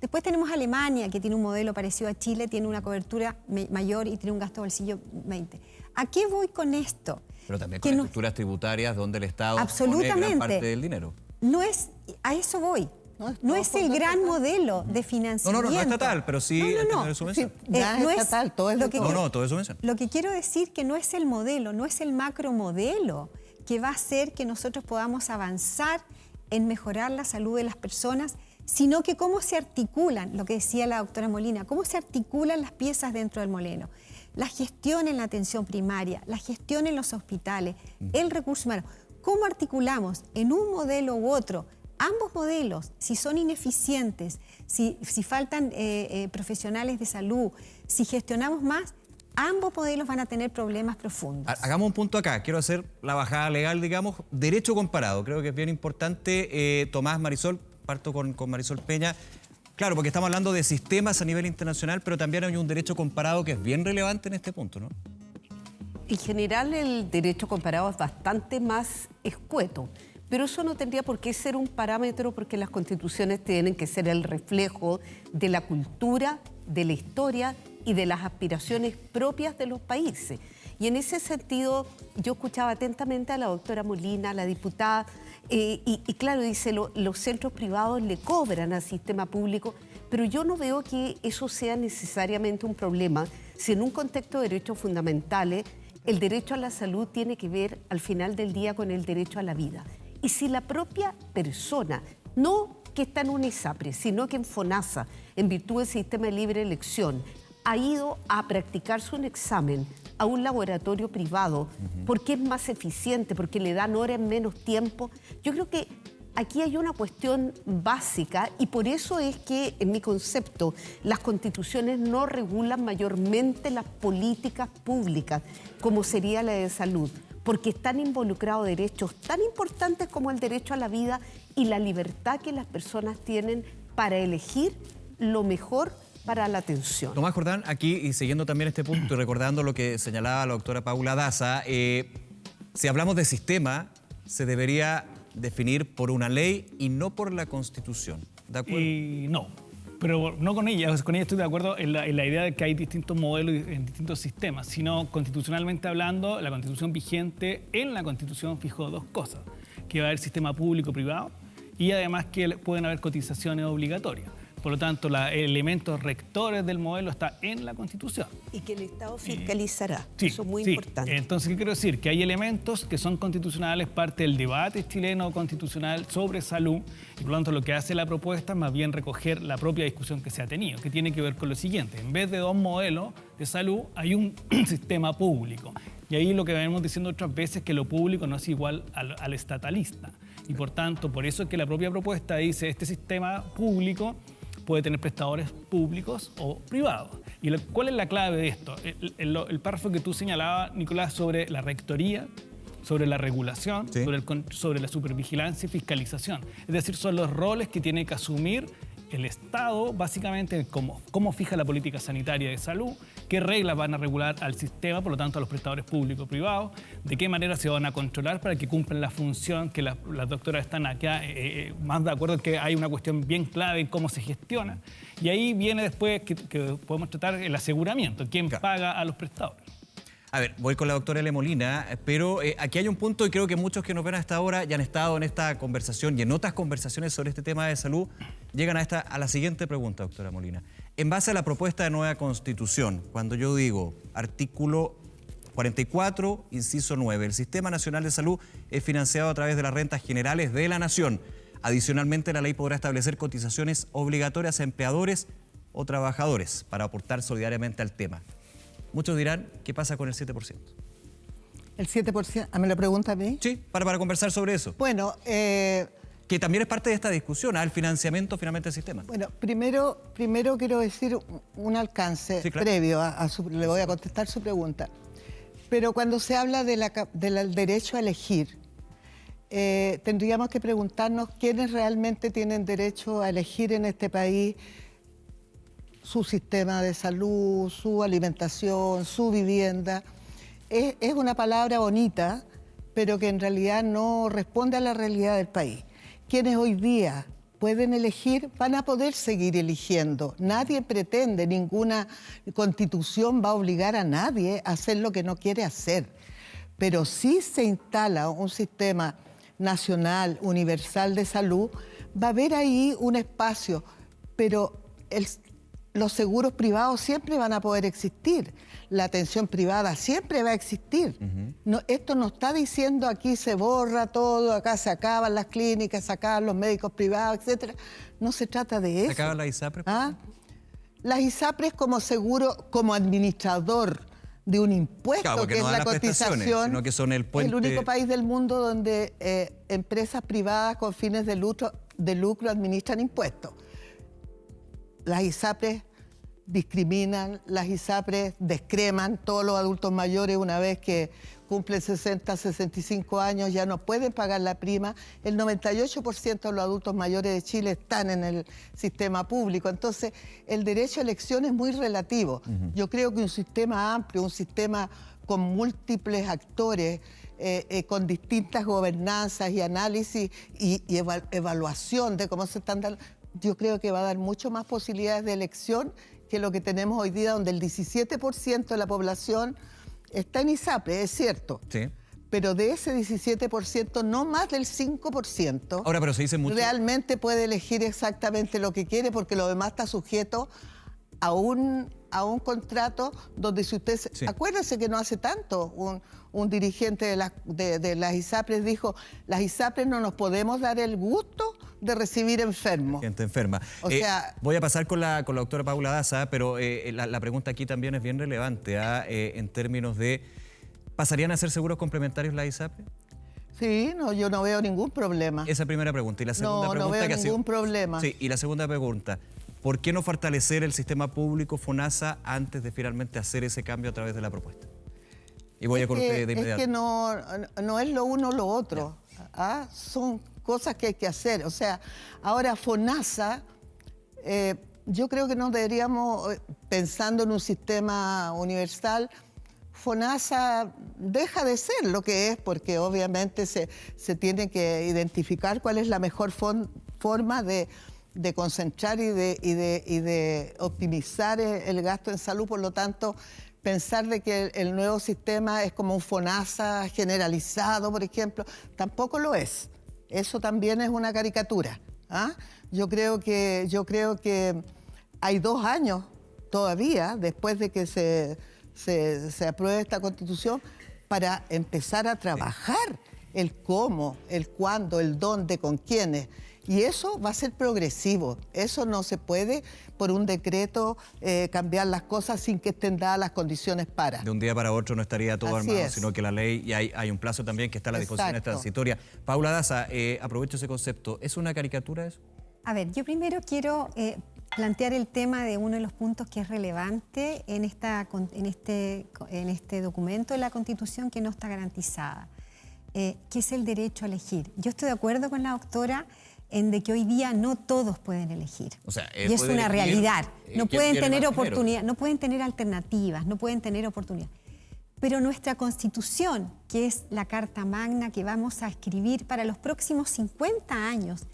Después tenemos Alemania, que tiene un modelo parecido a Chile, tiene una cobertura mayor y tiene un gasto de bolsillo 20%. ¿A qué voy con esto? Pero también con estructuras tributarias donde el Estado absolutamente pone gran parte del dinero. No es, a eso voy. No es el gran modelo de financiamiento. No estatal, pero sí de subvención. No es estatal, todo es todo es subvención. Lo que quiero decir que no es el modelo, no es el macromodelo que va a hacer que nosotros podamos avanzar en mejorar la salud de las personas, sino que cómo se articulan, lo que decía la doctora Molina, cómo se articulan las piezas dentro del modelo. La gestión en la atención primaria, la gestión en los hospitales, el recurso humano. ¿Cómo articulamos en un modelo u otro ambos modelos? Si son ineficientes, si faltan profesionales de salud, si gestionamos más, ambos modelos van a tener problemas profundos. Hagamos un punto acá. Quiero hacer la bajada legal, digamos, derecho comparado. Creo que es bien importante. Tomás, Marisol, parto con Marisol Peña. Claro, porque estamos hablando de sistemas a nivel internacional, pero también hay un derecho comparado que es bien relevante en este punto, ¿no? En general, el derecho comparado es bastante más escueto, pero eso no tendría por qué ser un parámetro porque las constituciones tienen que ser el reflejo de la cultura, de la historia y de las aspiraciones propias de los países. Y en ese sentido, yo escuchaba atentamente a la doctora Molina, a la diputada, y claro, dice, los centros privados le cobran al sistema público, pero yo no veo que eso sea necesariamente un problema si en un contexto de derechos fundamentales el derecho a la salud tiene que ver al final del día con el derecho a la vida. Y si la propia persona, no que está en una ISAPRE, sino que en FONASA, en virtud del sistema de libre elección, ha ido a practicarse un examen a un laboratorio privado porque es más eficiente, porque le dan horas en menos tiempo. Yo creo que aquí hay una cuestión básica y por eso es que, en mi concepto, las constituciones no regulan mayormente las políticas públicas, como sería la de salud, porque están involucrados derechos tan importantes como el derecho a la vida y la libertad que las personas tienen para elegir lo mejor para la atención. Tomás Jordán, aquí y siguiendo también este punto y recordando lo que señalaba la doctora Paula Daza, si hablamos de sistema, se debería definir por una ley y no por la Constitución. ¿De acuerdo? No, pero no con ella. Con ella estoy de acuerdo en la idea de que hay distintos modelos en distintos sistemas, sino constitucionalmente hablando, la Constitución vigente en la Constitución fijó dos cosas, que va a haber sistema público-privado y además que pueden haber cotizaciones obligatorias. Por lo tanto, los elementos rectores del modelo está en la Constitución. Y que el Estado fiscalizará. Sí, eso es muy sí. importante. Entonces, ¿qué quiero decir? Que hay elementos que son constitucionales, parte del debate chileno constitucional sobre salud, y por lo tanto lo que hace la propuesta es más bien recoger la propia discusión que se ha tenido, que tiene que ver con lo siguiente. En vez de dos modelos de salud, hay un sistema público. Y ahí lo que venimos diciendo otras veces es que lo público no es igual al estatalista. Y por tanto, por eso es que la propia propuesta dice este sistema público puede tener prestadores públicos o privados. ¿Y cuál es la clave de esto? El párrafo que tú señalabas, Nicolás, sobre la rectoría, sobre la regulación, sí, sobre la supervigilancia y fiscalización. Es decir, son los roles que tiene que asumir el Estado, básicamente, cómo fija la política sanitaria de salud, qué reglas van a regular al sistema, por lo tanto a los prestadores públicos y privados, de qué manera se van a controlar para que cumplan la función que las doctoras están acá más de acuerdo en que hay una cuestión bien clave en cómo se gestiona. Y ahí viene después que podemos tratar el aseguramiento, quién paga a los prestadores. A ver, voy con la doctora L. Molina, pero aquí hay un punto y creo que muchos que nos ven hasta ahora ya han estado en esta conversación y en otras conversaciones sobre este tema de salud, llegan a la siguiente pregunta, doctora Molina. En base a la propuesta de nueva Constitución, cuando yo digo artículo 44, inciso 9, el Sistema Nacional de Salud es financiado a través de las rentas generales de la Nación. Adicionalmente, la ley podrá establecer cotizaciones obligatorias a empleadores o trabajadores para aportar solidariamente al tema. Muchos dirán, ¿qué pasa con el 7%? El 7%, ¿me lo pregunta a mí? Sí, para conversar sobre eso. Bueno, que también es parte de esta discusión, el financiamiento finalmente del sistema. Bueno, primero quiero decir un alcance previo le voy a contestar su pregunta. Pero cuando se habla del derecho a elegir, tendríamos que preguntarnos quiénes realmente tienen derecho a elegir en este país su sistema de salud, su alimentación, su vivienda. Es una palabra bonita, pero que en realidad no responde a la realidad del país. Quienes hoy día pueden elegir van a poder seguir eligiendo. Nadie pretende, ninguna constitución va a obligar a nadie a hacer lo que no quiere hacer. Pero si se instala un sistema nacional, universal de salud, va a haber ahí un espacio, pero los seguros privados siempre van a poder existir, la atención privada siempre va a existir. Esto no está diciendo aquí se borra todo, acá se acaban las clínicas, se acaban los médicos privados, etc. No se trata de eso. ¿Se acaban las ISAPRES? Las ISAPRES como seguro, como administrador de un impuesto, claro, que no es la cotización, sino que son el puente. El único país del mundo donde empresas privadas con fines de lucro administran impuestos. Las ISAPRES discriminan, las ISAPRES descreman. Todos los adultos mayores, una vez que cumplen 60, 65 años, ya no pueden pagar la prima. El 98% de los adultos mayores de Chile están en el sistema público. Entonces, el derecho a elección es muy relativo. Yo creo que un sistema amplio, un sistema con múltiples actores, con distintas gobernanzas y análisis y evaluación de cómo se están dando, yo creo que va a dar mucho más posibilidades de elección que lo que tenemos hoy día, donde el 17% de la población está en ISAPRE, es cierto. Sí. Pero de ese 17%, no más del 5%, ahora, pero se dice mucho, realmente puede elegir exactamente lo que quiere, porque lo demás está sujeto a un contrato donde, si usted... Sí. Acuérdense que no hace tanto un dirigente de las ISAPRES dijo, las ISAPRES no nos podemos dar el gusto de recibir enfermos. Gente enferma. Voy a pasar con la doctora Paula Daza, pero la pregunta aquí también es bien relevante, en términos de, ¿pasarían a ser seguros complementarios las ISAPRES? Sí, no, yo no veo ningún problema. Esa primera pregunta. Y la segunda pregunta, no veo ningún problema. Sí, y la segunda pregunta, ¿por qué no fortalecer el sistema público FONASA antes de finalmente hacer ese cambio a través de la propuesta? Y voy a con usted de inmediato. Es que no es lo uno o lo otro. Son cosas que hay que hacer. O sea, ahora FONASA yo creo que no deberíamos, pensando en un sistema universal, FONASA deja de ser lo que es, porque obviamente se tiene que identificar cuál es la mejor forma de concentrar y de optimizar el gasto en salud. Por lo tanto, pensar de que el nuevo sistema es como un FONASA generalizado, por ejemplo, tampoco lo es. Eso también es una caricatura. Yo creo que hay 2 años todavía, después de que se apruebe esta Constitución, para empezar a trabajar el cómo, el cuándo, el dónde, con quiénes. Y eso va a ser progresivo. Eso no se puede, por un decreto, cambiar las cosas sin que estén dadas las condiciones para. De un día para otro no estaría todo Así armado, es. sino que la ley, y hay un plazo también que está a la disposición transitoria. Paula Daza, aprovecho ese concepto. ¿Es una caricatura eso? A ver, yo primero quiero plantear el tema de uno de los puntos que es relevante en este documento de la Constitución que no está garantizada, que es el derecho a elegir. Yo estoy de acuerdo con la doctora en de que hoy día no todos pueden elegir. O sea, y es una realidad. No pueden tener oportunidad, no pueden tener alternativas, no pueden tener oportunidad. Pero nuestra Constitución, que es la Carta Magna que vamos a escribir para los próximos 50 años,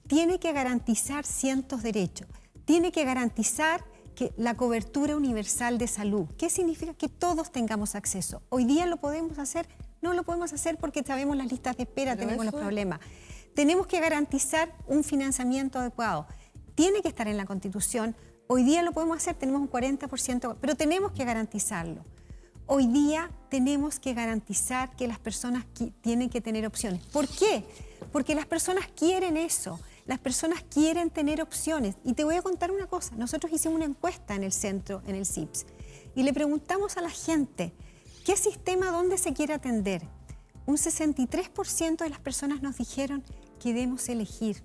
tiene que garantizar cientos derechos. Tiene que garantizar que la cobertura universal de salud. ¿Qué significa? Que todos tengamos acceso. Hoy día lo podemos hacer, no lo podemos hacer porque sabemos las listas de espera, tenemos los problemas. Tenemos que garantizar un financiamiento adecuado. Tiene que estar en la Constitución. Hoy día lo podemos hacer, tenemos un 40%, pero tenemos que garantizarlo. Hoy día tenemos que garantizar que las personas tienen que tener opciones. ¿Por qué? Porque las personas quieren eso. Las personas quieren tener opciones. Y te voy a contar una cosa. Nosotros hicimos una encuesta en el centro, en el CIPS, y le preguntamos a la gente, ¿qué sistema, dónde se quiere atender? Un 63% de las personas nos dijeron que debemos elegir.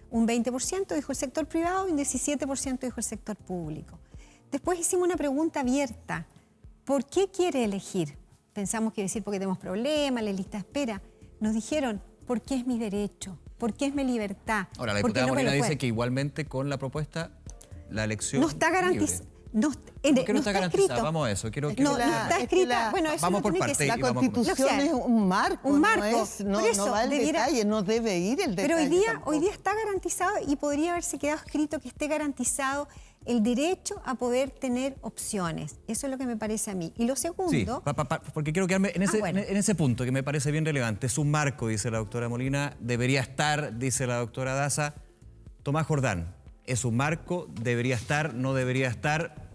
Un 20% dijo el sector privado y un 17% dijo el sector público. Después hicimos una pregunta abierta. ¿Por qué quiere elegir? Pensamos que decir porque tenemos problemas, la lista de espera. Nos dijeron, porque es mi derecho, porque es mi libertad. Ahora, la diputada Molina dice que igualmente con la propuesta, la elección no está garantizada. ¿Por qué no está garantizada? Escrito. Vamos a eso. No está escrita. Bueno, eso vamos no por tiene parte. que ser. La Constitución es un marco. Un marco. No va el detalle, no debe ir el detalle. Pero hoy día está garantizado y podría haberse quedado escrito que esté garantizado el derecho a poder tener opciones. Eso es lo que me parece a mí. Y lo segundo... Sí, porque quiero quedarme en ese punto que me parece bien relevante. Es un marco, dice la doctora Molina, debería estar, dice la doctora Daza. Tomás Jordán, ¿es un marco? ¿Debería estar? ¿No debería estar?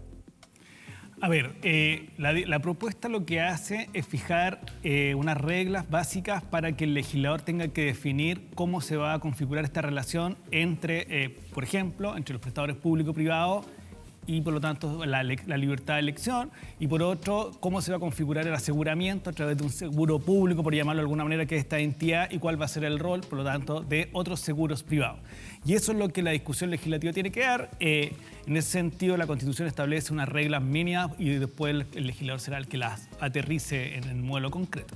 A ver, la propuesta lo que hace es fijar unas reglas básicas para que el legislador tenga que definir cómo se va a configurar esta relación entre, por ejemplo, entre los prestadores público-privados y, por lo tanto, la libertad de elección, y por otro, cómo se va a configurar el aseguramiento a través de un seguro público, por llamarlo de alguna manera, que es esta entidad, y cuál va a ser el rol, por lo tanto, de otros seguros privados. Y eso es lo que la discusión legislativa tiene que dar. En ese sentido, la Constitución establece unas reglas mínimas y después el legislador será el que las aterrice en el modelo concreto.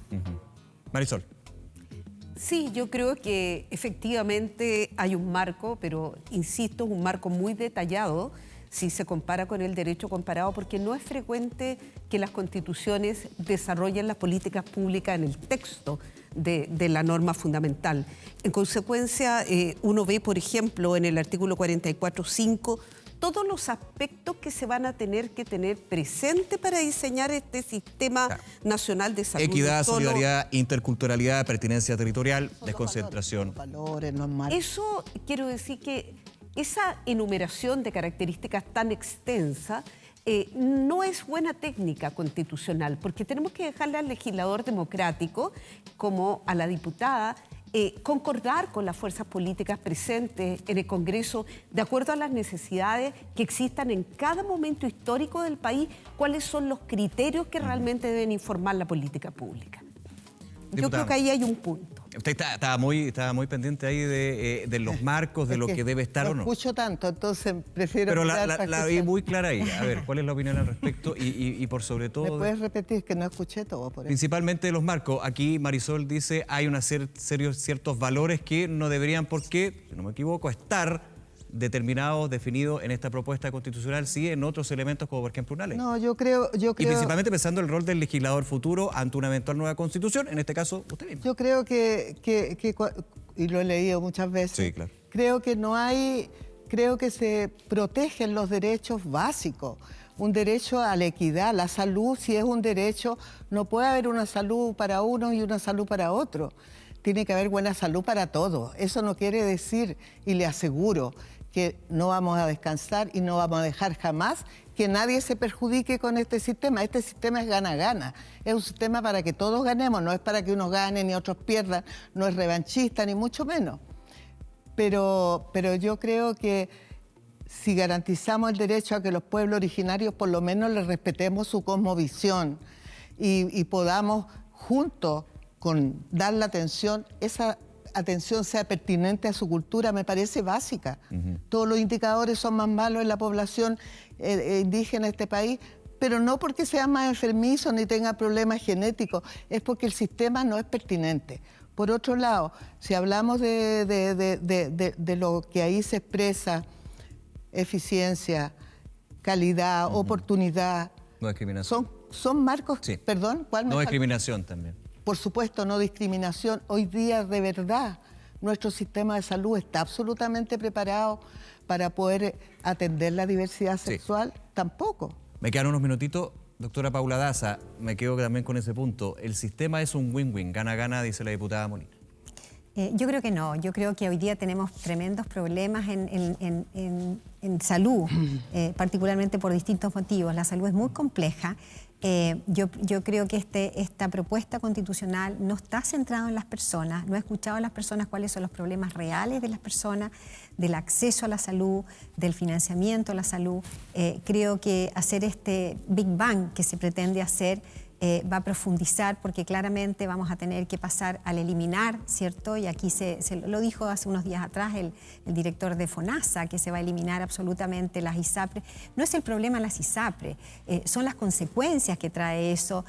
Marisol. Sí, yo creo que efectivamente hay un marco, pero insisto, es un marco muy detallado si se compara con el derecho comparado, porque no es frecuente que las constituciones desarrollen las políticas públicas en el texto de la norma fundamental. En consecuencia, uno ve, por ejemplo, en el artículo 44.5, todos los aspectos que se van a tener que tener presente para diseñar este sistema nacional de salud. Equidad, solidaridad, interculturalidad, pertinencia territorial, desconcentración. Eso quiero decir que esa enumeración de características tan extensa no es buena técnica constitucional, porque tenemos que dejarle al legislador democrático, como a la diputada, concordar con las fuerzas políticas presentes en el Congreso, de acuerdo a las necesidades que existan en cada momento histórico del país, cuáles son los criterios que realmente deben informar la política pública. Yo creo que ahí hay un punto. Usted estaba muy pendiente ahí de los marcos, de lo que debe estar o no. No escucho tanto, entonces prefiero... Pero la vi muy clara ahí. A ver, ¿cuál es la opinión al respecto? Y por sobre todo... ¿Me puedes repetir? Que no escuché todo por eso. Principalmente los marcos. Aquí Marisol dice hay ciertos valores que no deberían, porque, si no me equivoco, estar determinados, definidos en esta propuesta constitucional, sí en otros elementos como por ejemplo una ley. No, yo creo... Y principalmente pensando en el rol del legislador futuro ante una eventual nueva constitución, en este caso usted mismo. Yo creo y lo he leído muchas veces, Sí, claro. creo que se protegen los derechos básicos. Un derecho a la equidad, la salud, si es un derecho, no puede haber una salud para uno y una salud para otro. Tiene que haber buena salud para todos. Eso no quiere decir, y le aseguro, que no vamos a descansar y no vamos a dejar jamás que nadie se perjudique con este sistema. Este sistema es gana-gana. Es un sistema para que todos ganemos, no es para que unos ganen y otros pierdan, no es revanchista ni mucho menos. Pero yo creo que si garantizamos el derecho a que los pueblos originarios por lo menos les respetemos su cosmovisión y podamos juntos con dar la atención, esa atención sea pertinente a su cultura, me parece básica. Todos los indicadores son más malos en la población indígena de este país, pero no porque sea más enfermizo ni tenga problemas genéticos, es porque el sistema no es pertinente. Por otro lado, si hablamos de lo que ahí se expresa, eficiencia, calidad, oportunidad... No discriminación. Son marcos... Sí. Perdón, ¿cuál me No falta? discriminación también. Por supuesto, no discriminación. Hoy día, de verdad, nuestro sistema de salud está absolutamente preparado para poder atender la diversidad sexual. Tampoco. Me quedan unos minutitos. Doctora Paula Daza, me quedo también con ese punto. El sistema es un win-win, gana-gana, dice la diputada Molina. Yo creo que no. Yo creo que hoy día tenemos tremendos problemas en salud, particularmente por distintos motivos. La salud es muy compleja. Yo creo que esta propuesta constitucional no está centrada en las personas, no ha escuchado a las personas cuáles son los problemas reales de las personas, del acceso a la salud, del financiamiento a la salud. Creo que hacer este Big Bang que se pretende hacer va a profundizar porque claramente vamos a tener que pasar al eliminar, ¿cierto? Y aquí se lo dijo hace unos días atrás el director de FONASA, que se va a eliminar absolutamente las ISAPRES. No es el problema las ISAPRES, son las consecuencias que trae eso,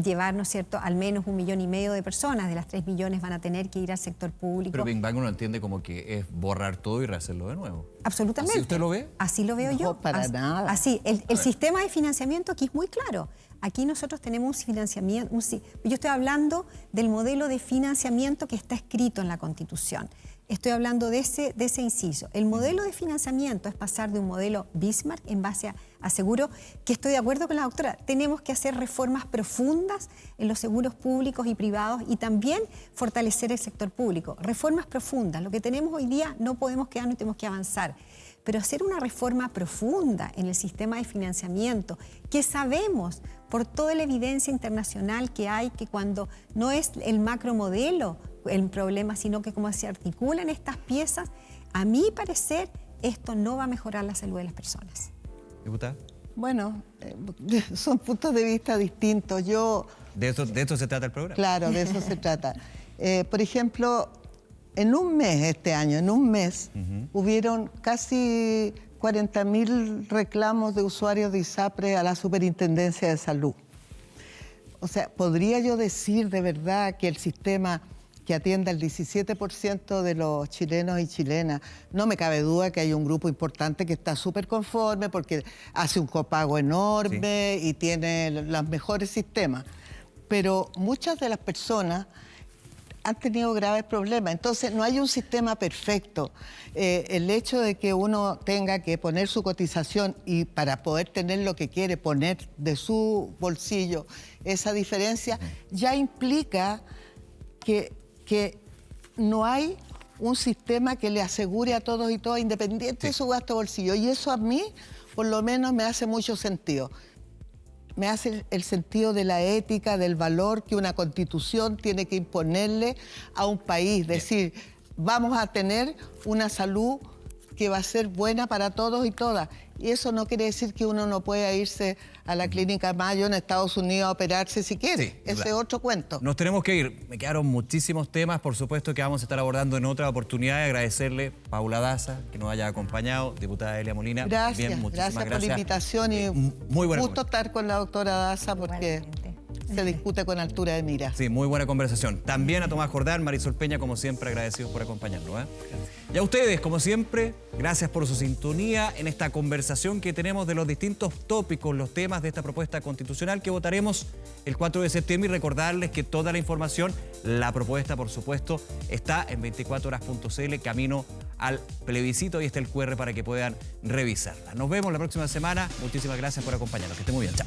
llevarnos, ¿cierto?, al menos 1,5 millones de personas, de las 3 millones van a tener que ir al sector público. Pero Big Bang uno entiende como que es borrar todo y rehacerlo de nuevo. Absolutamente. ¿Así usted lo ve? Así lo veo yo. No, para nada. Así, el sistema de financiamiento aquí es muy claro. Aquí nosotros tenemos un financiamiento, yo estoy hablando del modelo de financiamiento que está escrito en la Constitución. Estoy hablando de ese inciso. El modelo de financiamiento es pasar de un modelo Bismarck en base a seguro, que estoy de acuerdo con la doctora, tenemos que hacer reformas profundas en los seguros públicos y privados y también fortalecer el sector público. Reformas profundas. Lo que tenemos hoy día no podemos quedarnos y tenemos que avanzar. Pero hacer una reforma profunda en el sistema de financiamiento, que sabemos por toda la evidencia internacional que hay, que cuando no es el macromodelo el problema, sino que cómo se articulan estas piezas, a mi parecer, esto no va a mejorar la salud de las personas. ¿Diputada? Bueno, son puntos de vista distintos. ¿De esto se trata el programa? Claro, de eso se trata. Por ejemplo, en un mes este año, hubieron casi 40.000 reclamos de usuarios de ISAPRE a la Superintendencia de Salud. O sea, ¿podría yo decir de verdad que el sistema que atienda el 17% de los chilenos y chilenas, no me cabe duda que hay un grupo importante que está súper conforme porque hace un copago enorme y tiene los mejores sistemas? Pero muchas de las personas han tenido graves problemas. Entonces, no hay un sistema perfecto. El hecho de que uno tenga que poner su cotización y para poder tener lo que quiere poner de su bolsillo, esa diferencia ya implica que no hay un sistema que le asegure a todos y todas, independiente de su gasto de bolsillo. Y eso a mí, por lo menos, me hace mucho sentido. Me hace el sentido de la ética, del valor que una constitución tiene que imponerle a un país. Decir, vamos a tener una salud que va a ser buena para todos y todas. Y eso no quiere decir que uno no pueda irse a la Clínica Mayo en Estados Unidos a operarse si quiere. Sí, ese es otro cuento. Nos tenemos que ir. Me quedaron muchísimos temas, por supuesto, que vamos a estar abordando en otra oportunidad. Agradecerle a Paula Daza que nos haya acompañado, diputada Elia Molina. Gracias, Bien, muchísimas gracias por la invitación y muy buena gusto estar con la doctora Daza porque... Igualmente. se discute con altura de mira. Sí, muy buena conversación. También a Tomás Jordán, Marisol Peña, como siempre, agradecidos por acompañarnos. Y a ustedes, como siempre, gracias por su sintonía en esta conversación que tenemos de los distintos tópicos, los temas de esta propuesta constitucional que votaremos el 4 de septiembre. Y recordarles que toda la información, la propuesta, por supuesto, está en 24horas.cl, camino al plebiscito. Y está el QR para que puedan revisarla. Nos vemos la próxima semana. Muchísimas gracias por acompañarnos. Que esté muy bien. Chao.